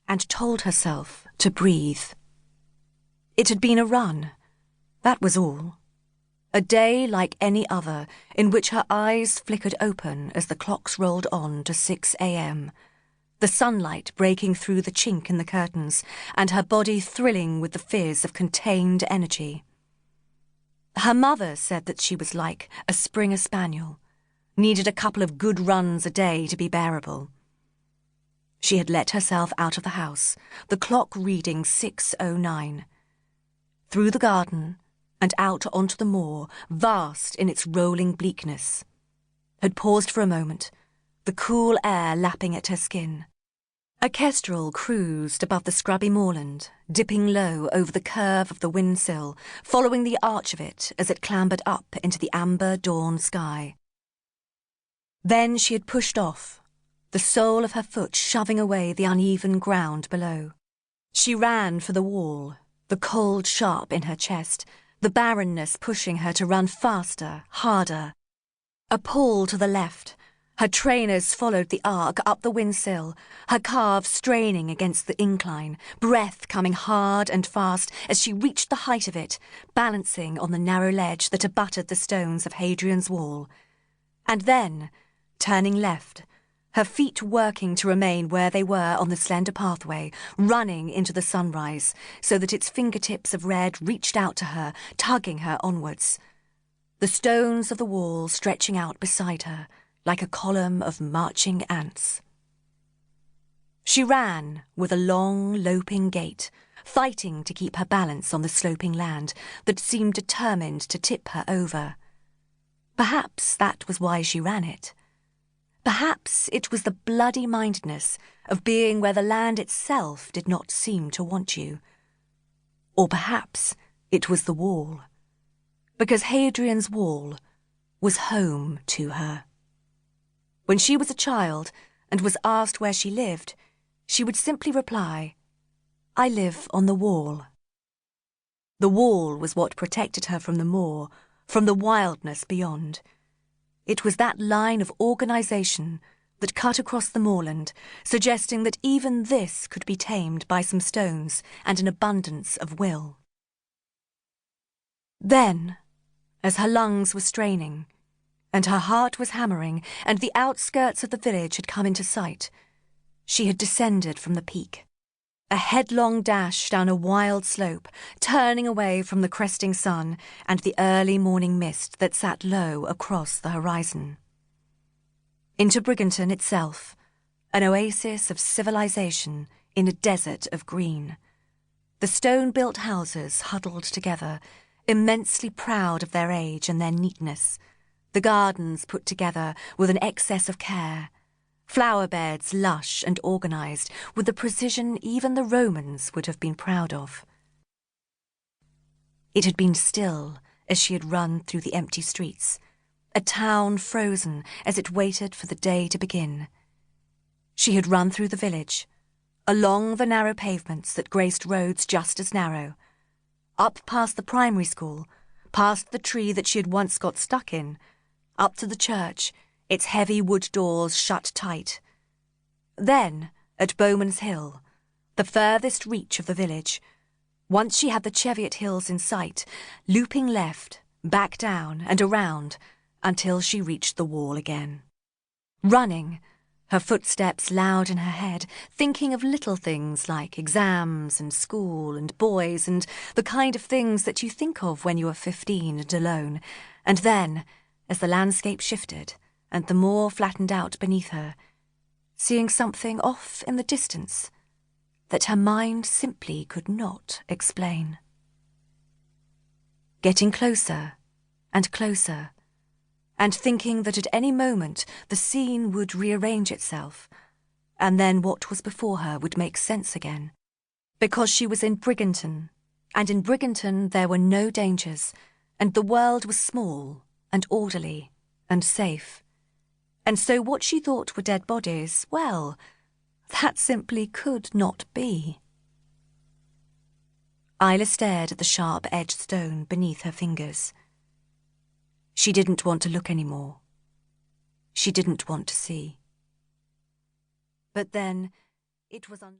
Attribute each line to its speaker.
Speaker 1: and told herself to breathe. It had been a run, that was all. A day like any other, in which her eyes flickered open as the clocks rolled on to 6 a.m., the sunlight breaking through the chink in the curtains, and her body thrilling with the fizz of contained energy. Her mother said that she was like a Springer Spaniel, needed a couple of good runs a day to be bearable. She had let herself out of the house, the clock reading 6:09. Through the garden and out onto the moor, vast in its rolling bleakness. Had paused for a moment, the cool air lapping at her skin. A kestrel cruised above the scrubby moorland, dipping low over the curve of the windsill, following the arch of it as it clambered up into the amber dawn sky. Then she had pushed off, the sole of her foot shoving away the uneven ground below. She ran for the wall, the cold sharp in her chest, the barrenness pushing her to run faster, harder. A pull to the left. Her trainers followed the arc up the windsill, her calves straining against the incline, breath coming hard and fast as she reached the height of it, balancing on the narrow ledge that abutted the stones of Hadrian's wall. And then, turning left, her feet working to remain where they were on the slender pathway, running into the sunrise, so that its fingertips of red reached out to her, tugging her onwards. The stones of the wall stretching out beside her, like a column of marching ants. She ran with a long, loping gait, fighting to keep her balance on the sloping land that seemed determined to tip her over. Perhaps that was why she ran it. Perhaps it was the bloody-mindedness of being where the land itself did not seem to want you. Or perhaps it was the wall, because Hadrian's wall was home to her. When she was a child and was asked where she lived, she would simply reply, "I live on the wall." The wall was what protected her from the moor, from the wildness beyond. It was that line of organisation that cut across the moorland, suggesting that even this could be tamed by some stones and an abundance of will. Then, as her lungs were straining, and her heart was hammering, and the outskirts of the village had come into sight, she had descended from the peak. A headlong dash down a wild slope, turning away from the cresting sun and the early morning mist that sat low across the horizon. Into Briganton itself, an oasis of civilization in a desert of green. The stone-built houses huddled together, immensely proud of their age and their neatness, the gardens put together with an excess of care, flower beds lush and organised with the precision even the Romans would have been proud of. It had been still as she had run through the empty streets, a town frozen as it waited for the day to begin. She had run through the village, along the narrow pavements that graced roads just as narrow, up past the primary school, past the tree that she had once got stuck in, up to the church, its heavy wood doors shut tight. Then, at Bowman's Hill, the furthest reach of the village, once she had the Cheviot Hills in sight, looping left, back down and around, until she reached the wall again. Running, her footsteps loud in her head, thinking of little things like exams and school and boys and the kind of things that you think of when you are 15 and alone, and then, as the landscape shifted and the moor flattened out beneath her, seeing something off in the distance that her mind simply could not explain. Getting closer and closer, and thinking that at any moment the scene would rearrange itself, and then what was before her would make sense again, because she was in Briganton, and in Briganton there were no dangers, and the world was small and orderly and safe. And so what she thought were dead bodies, well, that simply could not be. Isla stared at the sharp-edged stone beneath her fingers. She didn't want to look any more. She didn't want to see. But then, it was